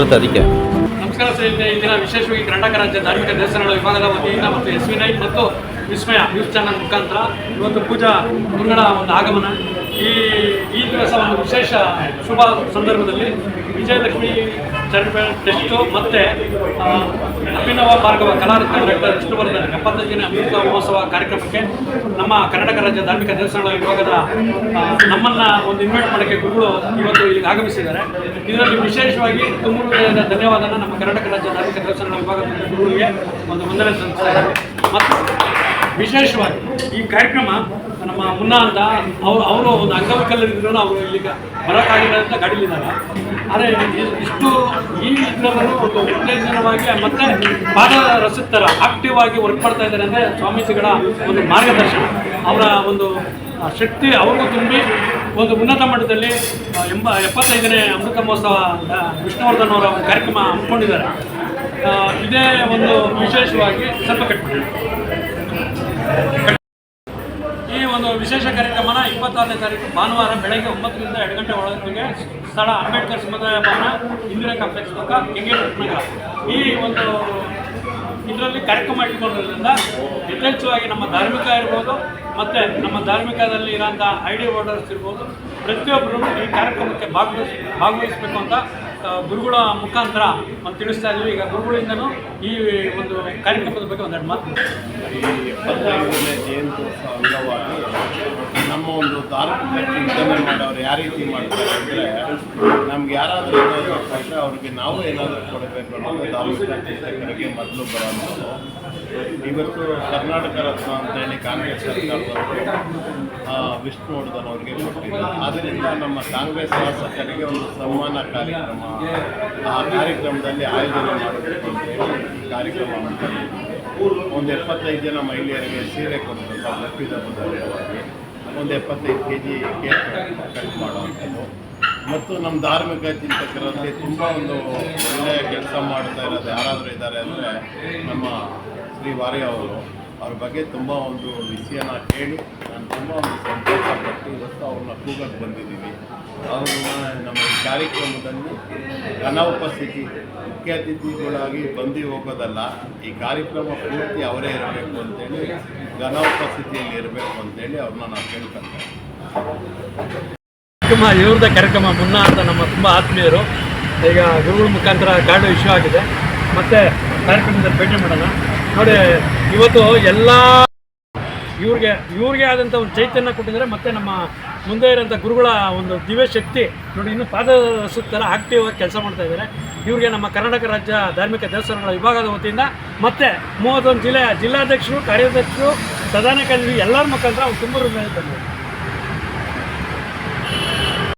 ಮತ್ತು ಅದಕ್ಕೆ ನಮಸ್ಕಾರ ಸ್ನೇಹಿತರೆ, ಈ ದಿನ ವಿಶೇಷವಾಗಿ ಕರ್ನಾಟಕ ರಾಜ್ಯ ಧಾರ್ಮಿಕ ದೇವಸ್ಥಾನಗಳ ವಿಭಾಗದ ವತಿಯಿಂದ ಮತ್ತು SV9 ಮತ್ತು ವಿಸ್ಮಯ ನ್ಯೂಸ್ ಚಾನಲ್ ಮುಖಾಂತರ ಇವತ್ತು ಪೂಜಾ ಗುರುಗಳ ಒಂದು ಆಗಮನ. ಈ ದಿವಸ ಒಂದು ವಿಶೇಷ ಶುಭ ಸಂದರ್ಭದಲ್ಲಿ ವಿಜಯಲಕ್ಷ್ಮಿ ಚಾರಿಟಬಲ್ ಟ್ರಸ್ಟು ಮತ್ತು ಅಭಿನವ ಭಾರ್ಗವ ಕಲಾರತ್ನ ಡಾಕ್ಟರ್ ವಿಷ್ಣುವರ್ಧನ್ 75ನೇ ಅಮೃತ ಮಹೋತ್ಸವ ಕಾರ್ಯಕ್ರಮಕ್ಕೆ ನಮ್ಮ ಕರ್ನಾಟಕ ರಾಜ್ಯ ಧಾರ್ಮಿಕ ದೇವಸ್ಥಾನಗಳ ವಿಭಾಗದ ನಮ್ಮನ್ನು ಒಂದು ಇನ್ವೈಟ್ ಮಾಡೋಕ್ಕೆ ಗುರುಗಳು ಇವತ್ತು ಇಲ್ಲಿಗೆ ಆಗಮಿಸಿದ್ದಾರೆ. ಇದರಲ್ಲಿ ವಿಶೇಷವಾಗಿ ತುಂಬ ಧನ್ಯವಾದನ ನಮ್ಮ ಕರ್ನಾಟಕ ರಾಜ್ಯ ಧಾರ್ಮಿಕ ದೇವಸ್ಥಾನಗಳ ವಿಭಾಗದ ಗುರುಗಳಿಗೆ ಒಂದು ವಂದನೆ ಸಲ್ಲಿಸ್ತಾ ಇದ್ದಾರೆ. ಮತ್ತು ವಿಶೇಷವಾಗಿ ಈ ಕಾರ್ಯಕ್ರಮ ನಮ್ಮ ಮುನ್ನಾ ಅಂತ ಅವರು ಒಂದು ಅಂಗವಿಕಲರಿದ್ರು ಅವರು ಇಲ್ಲಿಗೆ ಬರೋಕ್ಕಾಗಿಲ್ಲ ಅಂತ ಗಾಡಿಲಿದ್ದಾರೆ. ಆದರೆ ಇಷ್ಟು ಈ ಇದರಲ್ಲೂ ಒಂದು ಉತ್ತೇಜನವಾಗಿ ಮತ್ತು ಪಾದ ರಸದ ಥರ ಆಕ್ಟಿವ್ ಆಗಿ ವರ್ಕ್ ಮಾಡ್ತಾ ಇದ್ದಾರೆ ಅಂದರೆ ಸ್ವಾಮೀಜಿಗಳ ಒಂದು ಮಾರ್ಗದರ್ಶನ, ಅವರ ಒಂದು ಶಕ್ತಿ ಅವ್ರಿಗೂ ತುಂಬಿ ಒಂದು ಉನ್ನತ ಮಟ್ಟದಲ್ಲಿ 75ನೇ ಅಮೃತ ಮಹೋತ್ಸವ ವಿಷ್ಣುವರ್ಧನ್ ಅವರ ಒಂದು ಕಾರ್ಯಕ್ರಮ ಹಮ್ಮಿಕೊಂಡಿದ್ದಾರೆ. ಇದೇ ಒಂದು ವಿಶೇಷವಾಗಿ ಸ್ವಲ್ಪ ಕಟ್ಬಿಟ್ಟು ಈ ಒಂದು ವಿಶೇಷ ಕಾರ್ಯಕ್ರಮನ 26ನೇ ತಾರೀಕು ಭಾನುವಾರ ಬೆಳಗ್ಗೆ 9 ರಿಂದ 2 ಗಂಟೆ ಒಳಗೆ ಸ್ಥಳ ಅಂಬೇಡ್ಕರ್ ಸಮುದಾಯ ಭವನ, ಇಂದಿರಾ ಕಾಂಪ್ಲೆಕ್ಸ್ ಪಕ್ಕ, ಕೆಂಗೇರಿ. ಈ ಒಂದು ಇದರಲ್ಲಿ ಕಾರ್ಯಕ್ರಮ ಇಟ್ಕೊಂಡಿರೋದ್ರಿಂದ ಯಥೇಚ್ಛವಾಗಿ ನಮ್ಮ ಧಾರ್ಮಿಕ ಇರ್ಬೋದು ಮತ್ತು ನಮ್ಮ ಧಾರ್ಮಿಕದಲ್ಲಿ ಇರೋಂಥ ID ಹೋಲ್ಡರ್ಸ್ ಇರ್ಬೋದು, ಪ್ರತಿಯೊಬ್ಬರು ಈ ಕಾರ್ಯಕ್ರಮಕ್ಕೆ ಭಾಗವಹಿಸಬೇಕು ಅಂತ ಗುರುಗಳ ಮುಖಾಂತರ ಒಂದು ತಿಳಿಸ್ತಾ ಇದ್ವಿ. ಈಗ ಗುರುಗಳಿಂದನೂ ಈ ಒಂದು ಕಾರ್ಯಕ್ರಮದ ಬಗ್ಗೆ ಒಂದೆರಡು ಮಾತು. ಈ 75ನೇ ಜಯಂತ್ಯೋತ್ಸವ ಅಂಗವಾಗಿ ನಮ್ಮ ಒಂದು ಧಾರ್ಮಿಕ ಚಿಂತನೆ ಮಾಡೋರು ಯಾವ ರೀತಿ ಮಾಡ್ತಾರೆ ಅಂದರೆ, ನಮ್ಗೆ ಯಾರಾದರೂ ಏನಾದರೂ ಕೊಟ್ಟರೆ ಅವ್ರಿಗೆ ನಾವು ಏನಾದರೂ ಕೊಡಬೇಕು ಅನ್ನೋದು ಧಾರ್ಮಿಕ ಚಿಂತಕರಿಗೆ ಮೊದಲು ಬರೋದು. ಇವತ್ತು ಕರ್ನಾಟಕ ರತ್ನ ಅಂತೇಳಿ ಕಾಂಗ್ರೆಸ್ ಸರ್ಕಾರದವರು ವಿಷ್ಣುವರ್ಧನ್ ಅವರಿಗೆ ಕೊಟ್ಟಿದ್ದಾರೆ. ಆದ್ದರಿಂದ ನಮ್ಮ ಕಾಂಗ್ರೆಸ್ ಶಾಸಕರಿಗೆ ಒಂದು ಸನ್ಮಾನ ಕಾರ್ಯಕ್ರಮ, ಆ ಕಾರ್ಯಕ್ರಮದಲ್ಲಿ ಆಯೋಜನೆ ಮಾಡಬೇಕು ಅಂತೇಳಿ ಈ ಕಾರ್ಯಕ್ರಮ ಮಾಡ್ತಾರೆ. ಒಂದು 75 ಜನ ಮಹಿಳೆಯರಿಗೆ ಸೀರೆ ಕೊಡಬೇಕು, ಲಭ್ಯದ ಅಂಗವಾಗಿ ಒಂದು 75 kg ಕೇಕ್ ಕಟ್ ಮಾಡುವಂಥದ್ದು. ಮತ್ತು ನಮ್ಮ ಧಾರ್ಮಿಕ ಚಿಂತಕರಲ್ಲಿ ತುಂಬ ಒಂದು ಒಳ್ಳೆಯ ಕೆಲಸ ಮಾಡ್ತಾ ಇರೋದು ಯಾರಾದರೂ ಇದ್ದಾರೆ ಅಂದರೆ ನಮ್ಮ ಶ್ರೀ ವಾರ್ಯ ಅವರು. ಅವ್ರ ಬಗ್ಗೆ ತುಂಬ ಒಂದು ವಿಷಯನ ಕೇಳಿ ನಾನು ತುಂಬ ಒಂದು ಸಂತೋಷಪಟ್ಟು ಇವತ್ತು ಅವ್ರನ್ನ ಕೂಗಕ್ಕೆ ಬಂದಿದ್ದೀವಿ. ಅವ್ರನ್ನ ನಮ್ಮ ಈ ಕಾರ್ಯಕ್ರಮದಲ್ಲಿ ಅನುಪಸ್ಥಿತಿ ಮುಖ್ಯ ಅತಿಥಿಗಳಾಗಿ ಬಂದು ಹೋಗೋದಲ್ಲ, ಈ ಕಾರ್ಯಕ್ರಮ ಪೂರ್ತಿ ಅವರೇ ಇರಬೇಕು ಅಂತೇಳಿ, ಅನುಪಸ್ಥಿತಿಯಲ್ಲಿ ಇರಬೇಕು ಅಂತೇಳಿ ಅವ್ರನ್ನ ನಾವು ಕೇಳ್ಕೊಂತೇವೆ. ಇವ್ರದ್ದೇ ಕಾರ್ಯಕ್ರಮ ಮುನ್ನಾ ಅಂತ ನಮ್ಮ ತುಂಬ ಆತ್ಮೀಯರು. ಈಗ ಗುರುಗಳ ಮುಖಾಂತರ ಕಾರ್ಡು ಇಶ್ಯೂ ಆಗಿದೆ. ಮತ್ತು ಕಾರ್ಯಕ್ರಮದಲ್ಲಿ ಭೇಟಿ ಮಾಡೋಣ. ನೋಡಿ, ಇವತ್ತು ಎಲ್ಲ ಇವ್ರಿಗೆ ಆದಂಥ ಒಂದು ಚೈತನ್ಯ ಕೊಟ್ಟಿದ್ದಾರೆ. ಮತ್ತು ನಮ್ಮ ಮುಂದೆ ಇರೋಂಥ ಗುರುಗಳ ಒಂದು ದಿವ್ಯ ಶಕ್ತಿ ನೋಡಿ, ಇನ್ನೂ ಪಾದ ಥರ ಆಕ್ಟಿವ್ ಆಗಿ ಕೆಲಸ ಮಾಡ್ತಾ ಇದ್ದಾರೆ. ಇವ್ರಿಗೆ ನಮ್ಮ ಕರ್ನಾಟಕ ರಾಜ್ಯ ಧಾರ್ಮಿಕ ದೇವಸ್ಥಾನಗಳ ವಿಭಾಗದ ವತಿಯಿಂದ ಮತ್ತು 31 ಜಿಲ್ಲೆಯ ಜಿಲ್ಲಾಧ್ಯಕ್ಷರು, ಕಾರ್ಯಾಧ್ಯಕ್ಷರು, ಪ್ರಧಾನ ಕಾರ್ಯದರ್ಶಿ ಎಲ್ಲರ ಮುಖಾಂತರ ಅವ್ರು ತುಂಬ